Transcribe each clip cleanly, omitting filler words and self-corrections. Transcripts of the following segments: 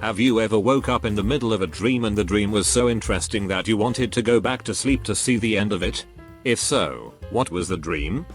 Have you ever woke up in the middle of a dream and the dream was so interesting that you wanted to go back to sleep to see the end of it? If so, what was the dream?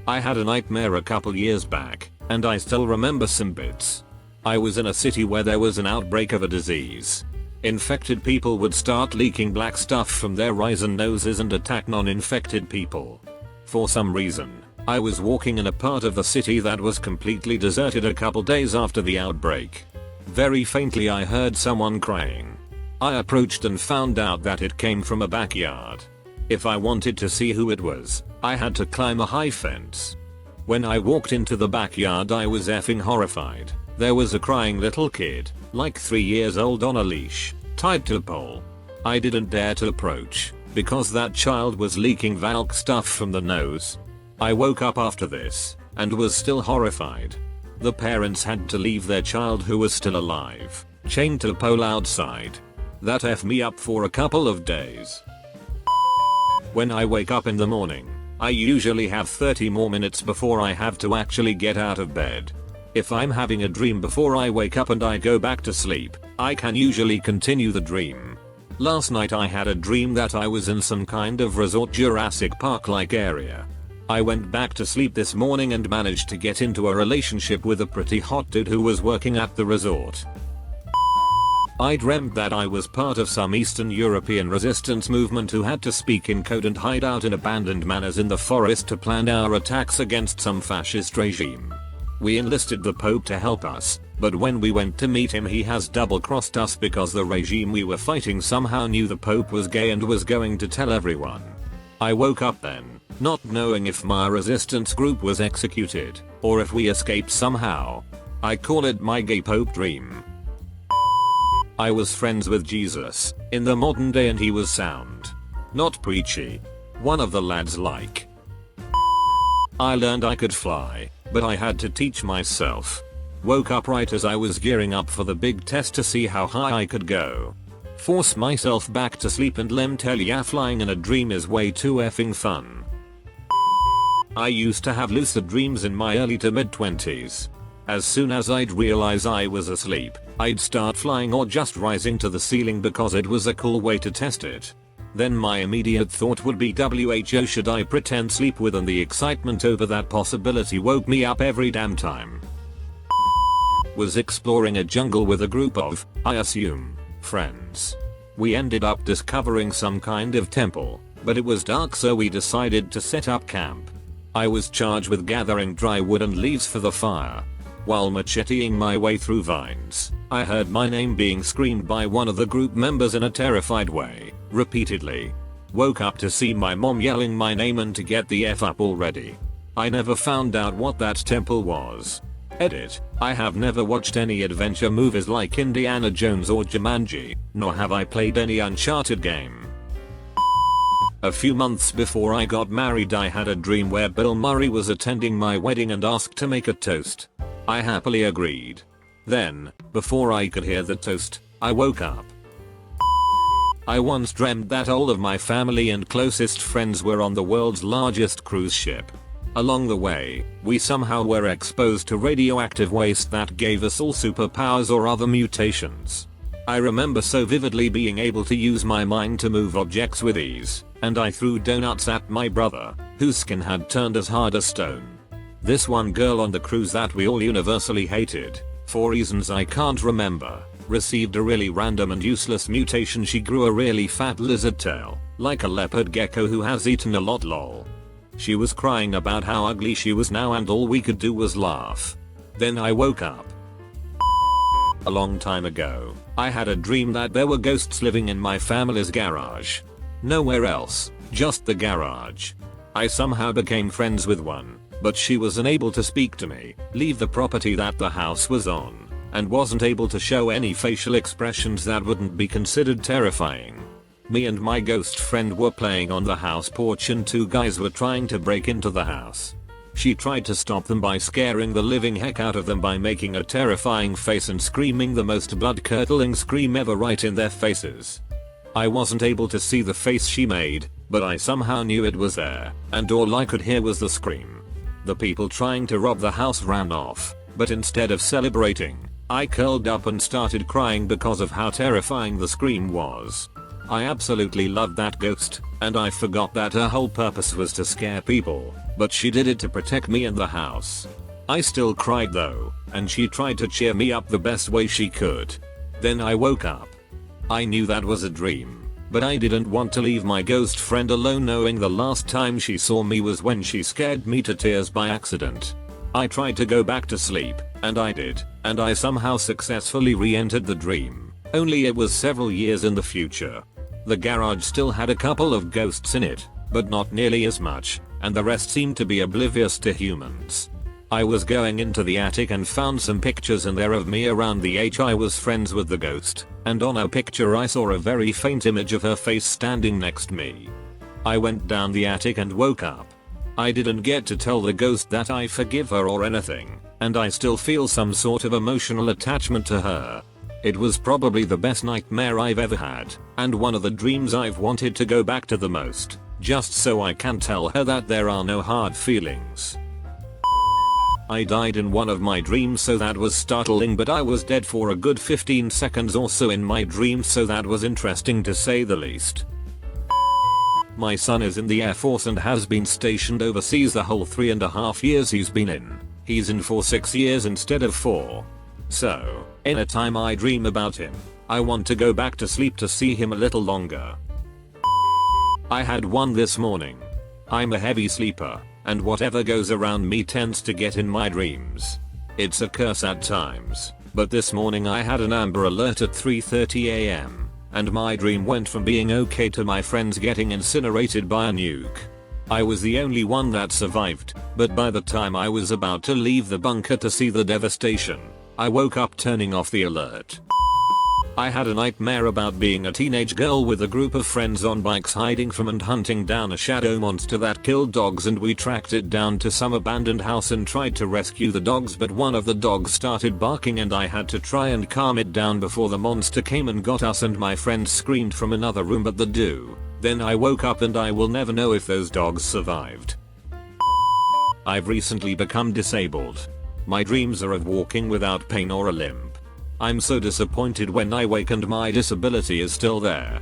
I had a nightmare a couple years back, and I still remember some bits. I was in a city where there was an outbreak of a disease. Infected people would start leaking black stuff from their eyes and noses and attack non-infected people. For some reason, I was walking in a part of the city that was completely deserted a couple days after the outbreak. Very faintly I heard someone crying. I approached and found out that it came from a backyard. If I wanted to see who it was, I had to climb a high fence. When I walked into the backyard I was effing horrified. There was a crying little kid, like 3 years old on a leash, tied to a pole. I didn't dare to approach, because that child was leaking Valk stuff from the nose. I woke up after this, and was still horrified. The parents had to leave their child who was still alive, chained to a pole outside. That effed me up for a couple of days. When I wake up in the morning, I usually have 30 more minutes before I have to actually get out of bed. If I'm having a dream before I wake up and I go back to sleep, I can usually continue the dream. Last night I had a dream that I was in some kind of resort Jurassic Park-like area. I went back to sleep this morning and managed to get into a relationship with a pretty hot dude who was working at the resort. I dreamt that I was part of some Eastern European resistance movement who had to speak in code and hide out in abandoned manors in the forest to plan our attacks against some fascist regime. We enlisted the Pope to help us, but when we went to meet him he has double-crossed us because the regime we were fighting somehow knew the Pope was gay and was going to tell everyone. I woke up then, not knowing if my resistance group was executed, or if we escaped somehow. I call it my gay Pope dream. I was friends with Jesus in the modern day and he was sound, not preachy. One of the lads like. I learned I could fly, but I had to teach myself. Woke up right as I was gearing up for the big test to see how high I could go. Force myself back to sleep and lem tell ya flying in a dream is way too effing fun. I used to have lucid dreams in my early to mid 20s. As soon as I'd realize I was asleep, I'd start flying or just rising to the ceiling because it was a cool way to test it. Then my immediate thought would be WHO should I pretend sleep with, and the excitement over that possibility woke me up every damn time. Was exploring a jungle with a group of, I assume, friends. We ended up discovering some kind of temple, but it was dark so we decided to set up camp. I was charged with gathering dry wood and leaves for the fire. While macheteing my way through vines, I heard my name being screamed by one of the group members in a terrified way, repeatedly. Woke up to see my mom yelling my name and to get the F up already. I never found out what that temple was. Edit, I have never watched any adventure movies like Indiana Jones or Jumanji, nor have I played any Uncharted game. A few months before I got married I had a dream where Bill Murray was attending my wedding and asked to make a toast. I happily agreed. Then, before I could hear the toast, I woke up. I once dreamt that all of my family and closest friends were on the world's largest cruise ship. Along the way, we somehow were exposed to radioactive waste that gave us all superpowers or other mutations. I remember so vividly being able to use my mind to move objects with ease, and I threw donuts at my brother, whose skin had turned as hard as stone. This one girl on the cruise that we all universally hated, for reasons I can't remember, received a really random and useless mutation. She grew a really fat lizard tail, like a leopard gecko who has eaten a lot lol. She was crying about how ugly she was now and all we could do was laugh. Then I woke up. A long time ago, I had a dream that there were ghosts living in my family's garage. Nowhere else, just the garage. I somehow became friends with one, but she was unable to speak to me, leave the property that the house was on, and wasn't able to show any facial expressions that wouldn't be considered terrifying. Me and my ghost friend were playing on the house porch and two guys were trying to break into the house. She tried to stop them by scaring the living heck out of them by making a terrifying face and screaming the most blood-curdling scream ever right in their faces. I wasn't able to see the face she made, but I somehow knew it was there, and all I could hear was the scream. The people trying to rob the house ran off, but instead of celebrating, I curled up and started crying because of how terrifying the scream was. I absolutely loved that ghost, and I forgot that her whole purpose was to scare people, but she did it to protect me and the house. I still cried though, and she tried to cheer me up the best way she could. Then I woke up. I knew that was a dream, but I didn't want to leave my ghost friend alone, knowing the last time she saw me was when she scared me to tears by accident. I tried to go back to sleep, and I did, and I somehow successfully re-entered the dream, only it was several years in the future. The garage still had a couple of ghosts in it, but not nearly as much, and the rest seemed to be oblivious to humans. I was going into the attic and found some pictures in there of me around the age I was friends with the ghost, and on a picture I saw a very faint image of her face standing next to me. I went down the attic and woke up. I didn't get to tell the ghost that I forgive her or anything, and I still feel some sort of emotional attachment to her. It was probably the best nightmare I've ever had, and one of the dreams I've wanted to go back to the most, just so I can tell her that there are no hard feelings. I died in one of my dreams, so that was startling, but I was dead for a good 15 seconds or so in my dream, so that was interesting to say the least. My son is in the Air Force and has been stationed overseas the whole 3.5 years he's been in. He's in for 6 years instead of 4. So, anytime I dream about him, I want to go back to sleep to see him a little longer. I had one this morning. I'm a heavy sleeper, and whatever goes around me tends to get in my dreams. It's a curse at times, but this morning I had an Amber Alert at 3:30 AM, and my dream went from being okay to my friends getting incinerated by a nuke. I was the only one that survived, but by the time I was about to leave the bunker to see the devastation, I woke up turning off the alert. I had a nightmare about being a teenage girl with a group of friends on bikes hiding from and hunting down a shadow monster that killed dogs, and we tracked it down to some abandoned house and tried to rescue the dogs, but one of the dogs started barking and I had to try and calm it down before the monster came and got us, and my friends screamed from another room but then I woke up and I will never know if those dogs survived. I've recently become disabled. My dreams are of walking without pain or a limp. I'm so disappointed when I wake and my disability is still there.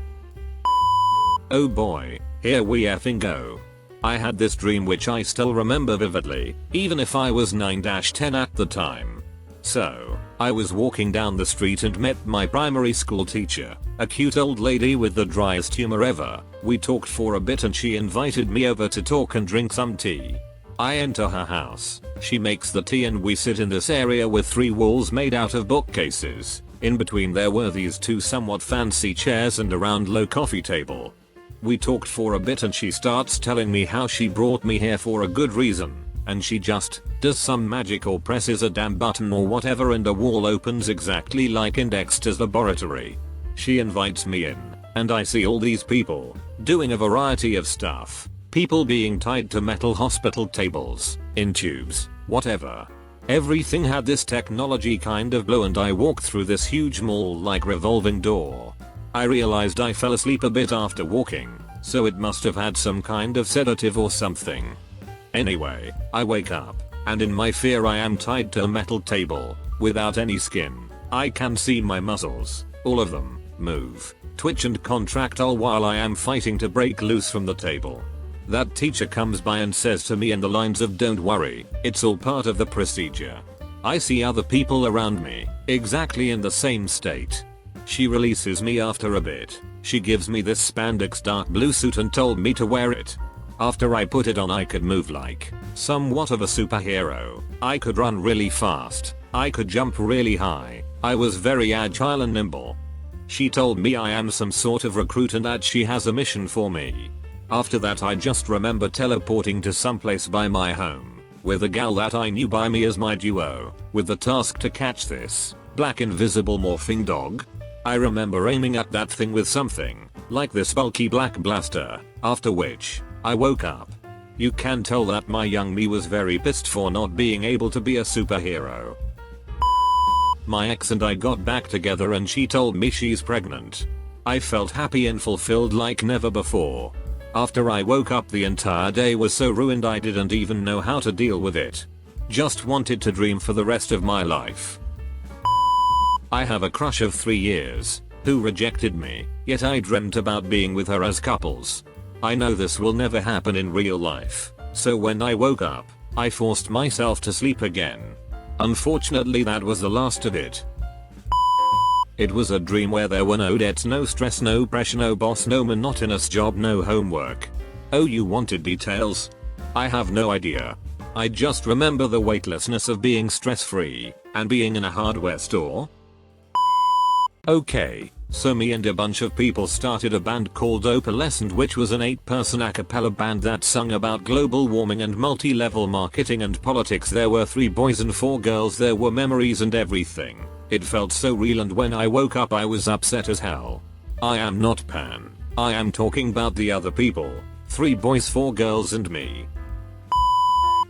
Oh boy, here we effing go. I had this dream which I still remember vividly, even if I was 9-10 at the time. So, I was walking down the street and met my primary school teacher, a cute old lady with the driest humor ever. We talked for a bit and she invited me over to talk and drink some tea. I enter her house, she makes the tea and we sit in this area with 3 walls made out of bookcases. In between there were these 2 somewhat fancy chairs and a round low coffee table. We talked for a bit and she starts telling me how she brought me here for a good reason, and she just does some magic or presses a damn button or whatever and a wall opens exactly like in Dexter's laboratory. She invites me in, and I see all these people doing a variety of stuff. People being tied to metal hospital tables, in tubes, whatever. Everything had this technology kind of glow, and I walked through this huge mall like revolving door. I realized I fell asleep a bit after walking, so it must have had some kind of sedative or something. Anyway, I wake up, and in my fear I am tied to a metal table, without any skin. I can see my muscles, all of them, move, twitch and contract all while I am fighting to break loose from the table. That teacher comes by and says to me in the lines of "Don't worry, it's all part of the procedure." I see other people around me, exactly in the same state. She releases me after a bit. She gives me this spandex dark blue suit and told me to wear it. After I put it on I could move like somewhat of a superhero. I could run really fast. I could jump really high. I was very agile and nimble. She told me I am some sort of recruit and that she has a mission for me. After that I just remember teleporting to someplace by my home, with a gal that I knew by me as my duo, with the task to catch this black invisible morphing dog. I remember aiming at that thing with something like this bulky black blaster, after which I woke up. You can tell that my young me was very pissed for not being able to be a superhero. My ex and I got back together and she told me she's pregnant. I felt happy and fulfilled like never before. After I woke up the entire day was so ruined I didn't even know how to deal with it. Just wanted to dream for the rest of my life. I have a crush of 3 years, who rejected me, yet I dreamt about being with her as couples. I know this will never happen in real life, so when I woke up, I forced myself to sleep again. Unfortunately that was the last of it. It was a dream where there were no debts, no stress, no pressure, no boss, no monotonous job, no homework. Oh, you wanted details? I have no idea. I just remember the weightlessness of being stress-free and being in a hardware store. Okay, so me and a bunch of people started a band called Opalescent, which was an 8-person a cappella band that sung about global warming and multi-level marketing and politics. There were 3 boys and 4 girls, there were memories and everything. It felt so real, and when I woke up I was upset as hell. I am not Pan. I am talking about the other people. 3 boys, 4 girls and me.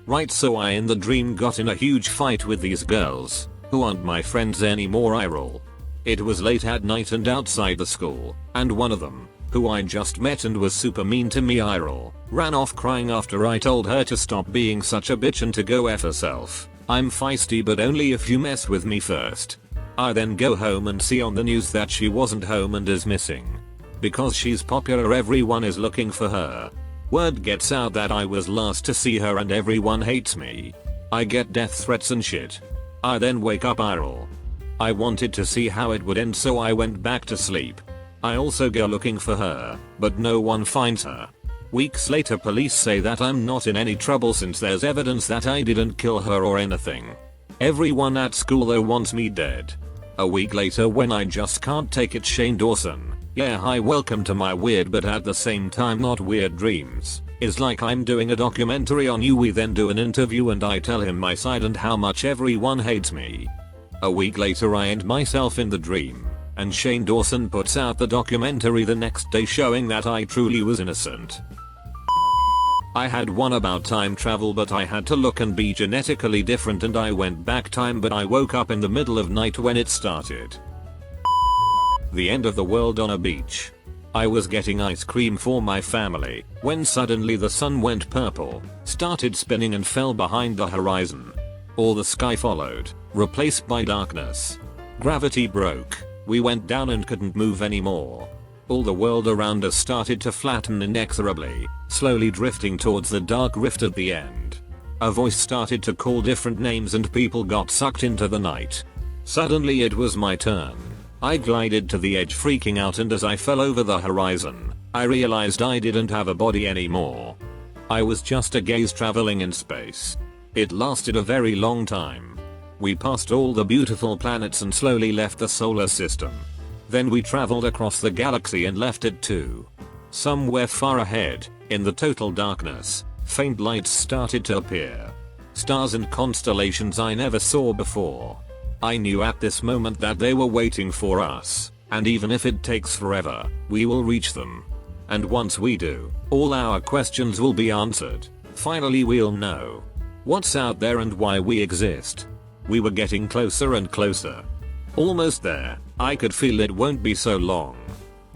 Right, so I in the dream got in a huge fight with these girls, who aren't my friends anymore. I roll. It was late at night and outside the school, and one of them, who I just met and was super mean to me, I roll, ran off crying after I told her to stop being such a bitch and to go F herself. I'm feisty but only if you mess with me first. I then go home and see on the news that she wasn't home and is missing. Because she's popular, everyone is looking for her. Word gets out that I was last to see her and everyone hates me. I get death threats and shit. I then wake up, I roll. I wanted to see how it would end, so I went back to sleep. I also go looking for her, but no one finds her. Weeks later, police say that I'm not in any trouble since there's evidence that I didn't kill her or anything. Everyone at school though wants me dead. A week later, when I just can't take it, Shane Dawson, yeah, hi, welcome to my weird but at the same time not weird dreams. It's like I'm doing a documentary on you. We then do an interview and I tell him my side and how much everyone hates me. A week later I end myself in the dream, and Shane Dawson puts out the documentary the next day showing that I truly was innocent. I had one about time travel, but I had to look and be genetically different and I went back time, but I woke up in the middle of night when it started. The end of the world on a beach. I was getting ice cream for my family when suddenly the sun went purple, started spinning and fell behind the horizon. All the sky followed, replaced by darkness. Gravity broke. We went down and couldn't move anymore. All the world around us started to flatten inexorably, slowly drifting towards the dark rift at the end. A voice started to call different names and people got sucked into the night. Suddenly it was my turn. I glided to the edge freaking out, and as I fell over the horizon, I realized I didn't have a body anymore. I was just a gaze traveling in space. It lasted a very long time. We passed all the beautiful planets and slowly left the solar system. Then we traveled across the galaxy and left it too. Somewhere far ahead, in the total darkness, faint lights started to appear. Stars and constellations I never saw before. I knew at this moment that they were waiting for us, and even if it takes forever, we will reach them. And once we do, all our questions will be answered. Finally we'll know what's out there and why we exist. We were getting closer and closer. Almost there. I could feel it won't be so long.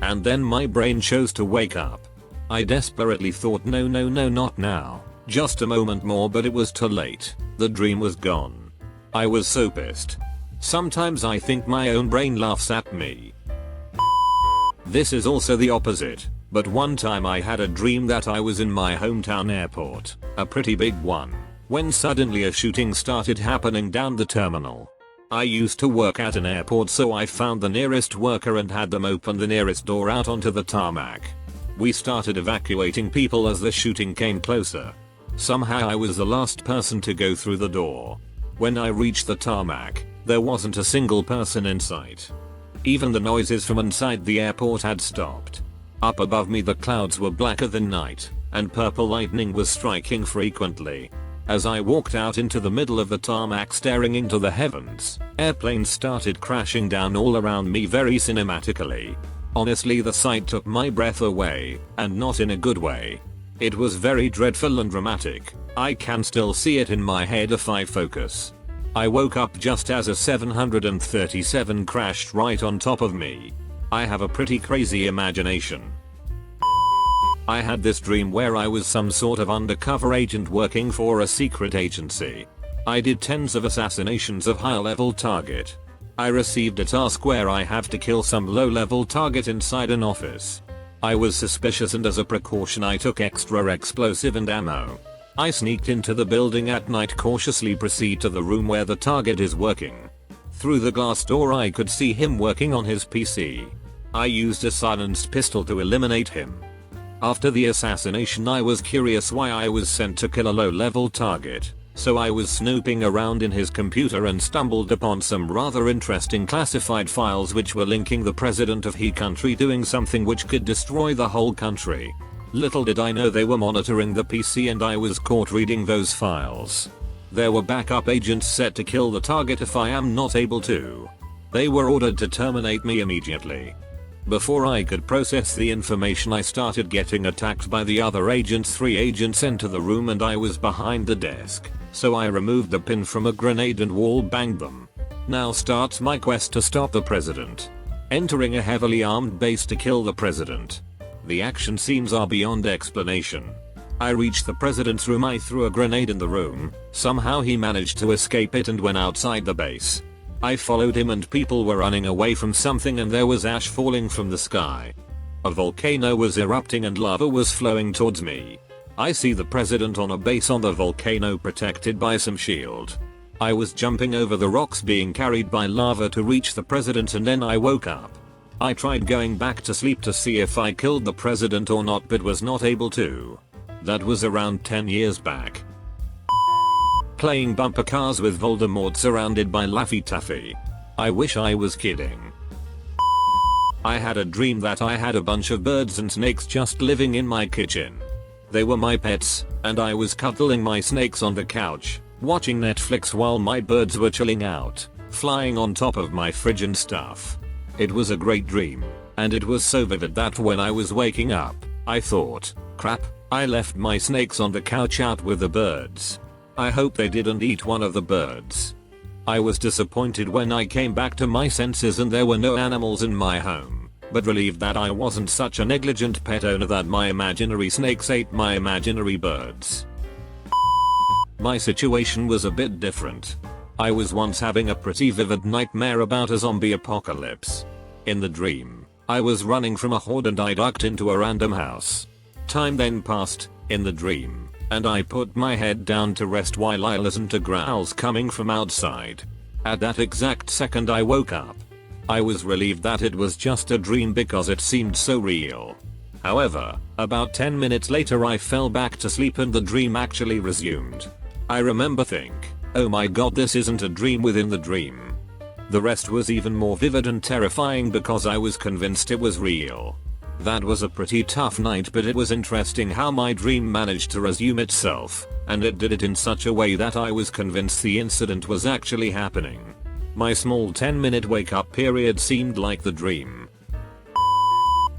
And then my brain chose to wake up. I desperately thought no, not now. Just a moment more, but it was too late. The dream was gone. I was so pissed. Sometimes I think my own brain laughs at me. This is also the opposite, but one time I had a dream that I was in my hometown airport, a pretty big one, when suddenly a shooting started happening down the terminal. I used to work at an airport, so I found the nearest worker and had them open the nearest door out onto the tarmac. We started evacuating people as the shooting came closer. Somehow I was the last person to go through the door. When I reached the tarmac, there wasn't a single person in sight. Even the noises from inside the airport had stopped. Up above me the clouds were blacker than night, and purple lightning was striking frequently. As I walked out into the middle of the tarmac staring into the heavens, airplanes started crashing down all around me very cinematically. Honestly, the sight took my breath away, and not in a good way. It was very dreadful and dramatic. I can still see it in my head if I focus. I woke up just as a 737 crashed right on top of me. I have a pretty crazy imagination. I had this dream where I was some sort of undercover agent working for a secret agency. I did tens of assassinations of high-level target. I received a task where I have to kill some low-level target inside an office. I was suspicious and as a precaution I took extra explosive and ammo. I sneaked into the building at night, cautiously proceed to the room where the target is working. Through the glass door I could see him working on his PC. I used a silenced pistol to eliminate him. After the assassination I was curious why I was sent to kill a low-level target, so I was snooping around in his computer and stumbled upon some rather interesting classified files which were linking the president of he country doing something which could destroy the whole country. Little did I know they were monitoring the PC and I was caught reading those files. There were backup agents set to kill the target if I am not able to. They were ordered to terminate me immediately. Before I could process the information I started getting attacked by the other agents. 3 agents entered the room and I was behind the desk, so I removed the pin from a grenade and wall banged them. Now starts my quest to stop the president. Entering a heavily armed base to kill the president. The action scenes are beyond explanation. I reached the president's room. I threw a grenade in the room. Somehow he managed to escape it and went outside the base. I followed him and people were running away from something and there was ash falling from the sky. A volcano was erupting and lava was flowing towards me. I see the president on a base on the volcano protected by some shield. I was jumping over the rocks being carried by lava to reach the president and then I woke up. I tried going back to sleep to see if I killed the president or not but was not able to. That was around 10 years back. Playing bumper cars with Voldemort surrounded by Laffy Taffy. I wish I was kidding. I had a dream that I had a bunch of birds and snakes just living in my kitchen. They were my pets, and I was cuddling my snakes on the couch, watching Netflix while my birds were chilling out, flying on top of my fridge and stuff. It was a great dream, and it was so vivid that when I was waking up, I thought, crap, I left my snakes on the couch out with the birds. I hope they didn't eat one of the birds. I was disappointed when I came back to my senses and there were no animals in my home, but relieved that I wasn't such a negligent pet owner that my imaginary snakes ate my imaginary birds. My situation was a bit different. I was once having a pretty vivid nightmare about a zombie apocalypse. In the dream, I was running from a horde and I ducked into a random house. Time then passed, in the dream, and I put my head down to rest while I listened to growls coming from outside. At that exact second I woke up. I was relieved that it was just a dream because it seemed so real. However, about 10 minutes later I fell back to sleep and the dream actually resumed. I remember thinking, oh my god, this isn't a dream within the dream. The rest was even more vivid and terrifying because I was convinced it was real. That was a pretty tough night, but it was interesting how my dream managed to resume itself, and it did it in such a way that I was convinced the incident was actually happening. My small 10-minute wake up period seemed like the dream.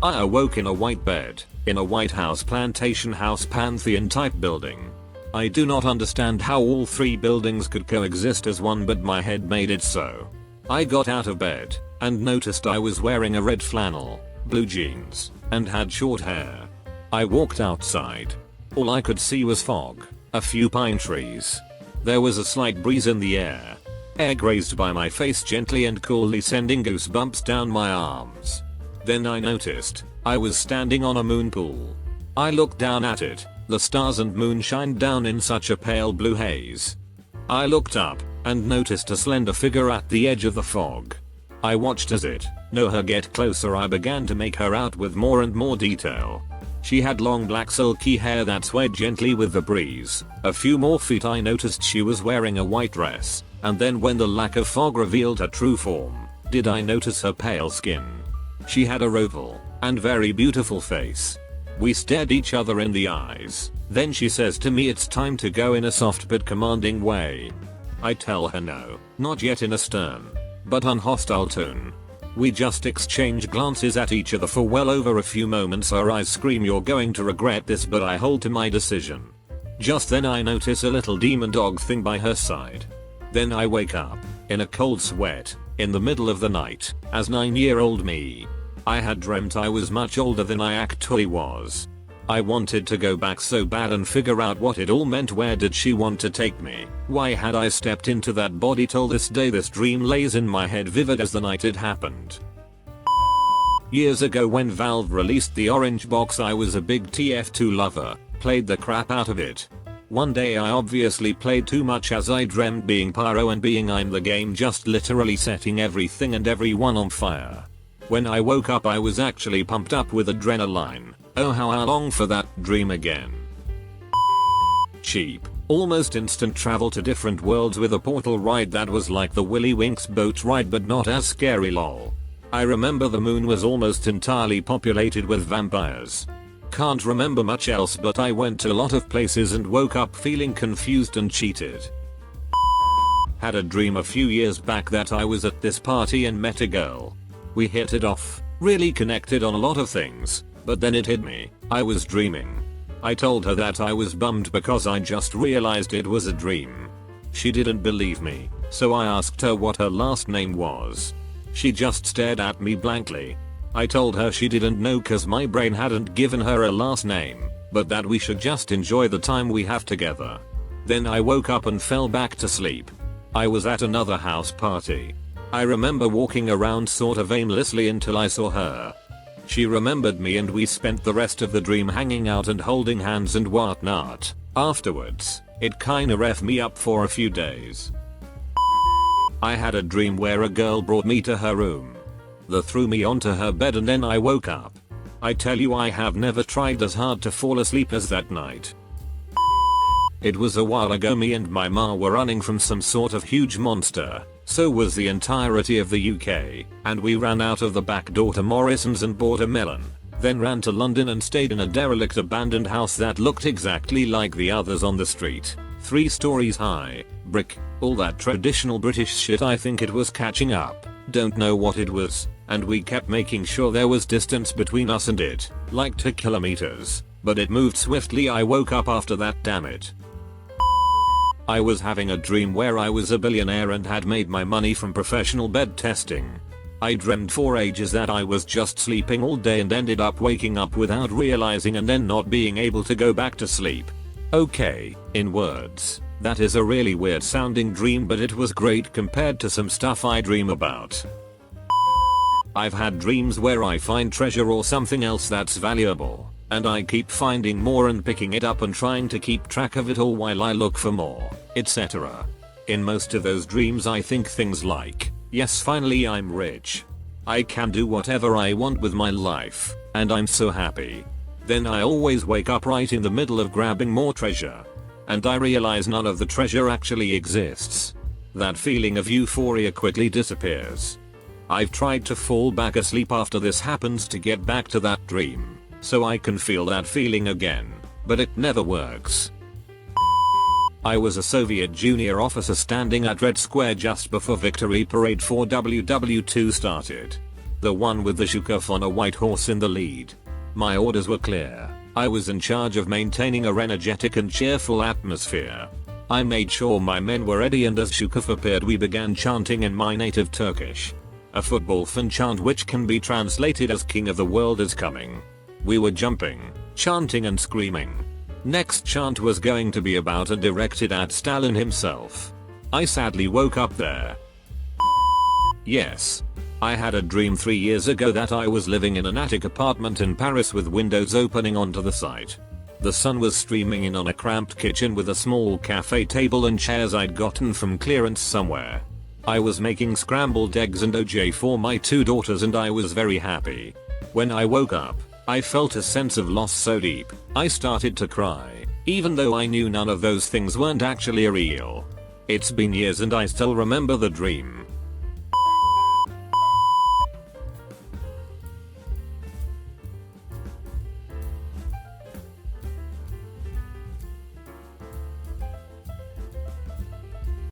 I awoke in a white bed, in a White House plantation house Pantheon type building. I do not understand how all 3 buildings could coexist as one, but my head made it so. I got out of bed, and noticed I was wearing a red flannel, blue jeans, and had short hair. I walked outside. All I could see was fog, a few pine trees. There was a slight breeze in the air. Air grazed by my face gently and coolly, sending goosebumps down my arms. Then I noticed I was standing on a moon pool. I looked down at it. The stars and moon shined down in such a pale blue haze. I looked up and noticed a slender figure at the edge of the fog. I watched as it, know her get closer. I began to make her out with more and more detail. She had long black silky hair that swayed gently with the breeze. A few more feet I noticed she was wearing a white dress, and then when the lack of fog revealed her true form, did I notice her pale skin. She had a oval and very beautiful face. We stared each other in the eyes. Then she says to me it's time to go in a soft but commanding way. I tell her no, not yet, in a stern but unhostile tone. We just exchange glances at each other for well over a few moments. Her eyes scream, "You're going to regret this," but I hold to my decision. Just then I notice a little demon dog thing by her side. Then I wake up, in a cold sweat, in the middle of the night, as 9-year-old me. I had dreamt I was much older than I actually was. I wanted to go back so bad and figure out what it all meant. Where did she want to take me? Why had I stepped into that body? Till this day this dream lays in my head vivid as the night it happened. Years ago when Valve released the orange box, I was a big TF2 lover, played the crap out of it. One day I obviously played too much as I dreamt being pyro and being I'm the game, just literally setting everything and everyone on fire. When I woke up I was actually pumped up with adrenaline. Oh how I long for that dream again. Cheap, almost instant travel to different worlds with a portal ride that was like the Willy Winks boat ride but not as scary lol. I remember the moon was almost entirely populated with vampires. Can't remember much else, but I went to a lot of places and woke up feeling confused and cheated. Had a dream a few years back that I was at this party and met a girl. We hit it off, really connected on a lot of things, but then it hit me, I was dreaming. I told her that I was bummed because I just realized it was a dream. She didn't believe me, so I asked her what her last name was. She just stared at me blankly. I told her she didn't know cause my brain hadn't given her a last name, but that we should just enjoy the time we have together. Then I woke up and fell back to sleep. I was at another house party. I remember walking around sort of aimlessly until I saw her. She remembered me and we spent the rest of the dream hanging out and holding hands and whatnot. Afterwards, it kinda reffed me up for a few days. I had a dream where a girl brought me to her room. They threw me onto her bed and then I woke up. I tell you I have never tried as hard to fall asleep as that night. It was a while ago. Me and my ma were running from some sort of huge monster. So was the entirety of the UK, and we ran out of the back door to Morrison's and bought a melon, then ran to London and stayed in a derelict abandoned house that looked exactly like the others on the street. 3 stories high, brick, all that traditional British shit. I think it was catching up, don't know what it was, and we kept making sure there was distance between us and it, like 2 kilometers, but it moved swiftly. I woke up after that, damn it. I was having a dream where I was a billionaire and had made my money from professional bed testing. I dreamed for ages that I was just sleeping all day and ended up waking up without realizing and then not being able to go back to sleep. Okay, in words, that is a really weird sounding dream, but it was great compared to some stuff I dream about. I've had dreams where I find treasure or something else that's valuable, and I keep finding more and picking it up and trying to keep track of it all while I look for more, etc. In most of those dreams I think things like, yes, finally I'm rich. I can do whatever I want with my life, and I'm so happy. Then I always wake up right in the middle of grabbing more treasure. And I realize none of the treasure actually exists. That feeling of euphoria quickly disappears. I've tried to fall back asleep after this happens to get back to that dream, so I can feel that feeling again, but it never works. I was a Soviet junior officer standing at Red Square just before Victory Parade for WW2 started. The one with the Zhukov on a white horse in the lead. My orders were clear. I was in charge of maintaining a energetic and cheerful atmosphere. I made sure my men were ready, and as Zhukov appeared we began chanting in my native Turkish. A football fan chant which can be translated as King of the World is coming. We were jumping, chanting and screaming. Next chant was going to be about and directed at Stalin himself. I sadly woke up there. Yes. I had a dream 3 years ago that I was living in an attic apartment in Paris with windows opening onto the site. The sun was streaming in on a cramped kitchen with a small cafe table and chairs I'd gotten from clearance somewhere. I was making scrambled eggs and OJ for my 2 daughters and I was very happy. When I woke up, I felt a sense of loss so deep, I started to cry, even though I knew none of those things weren't actually real. It's been years and I still remember the dream.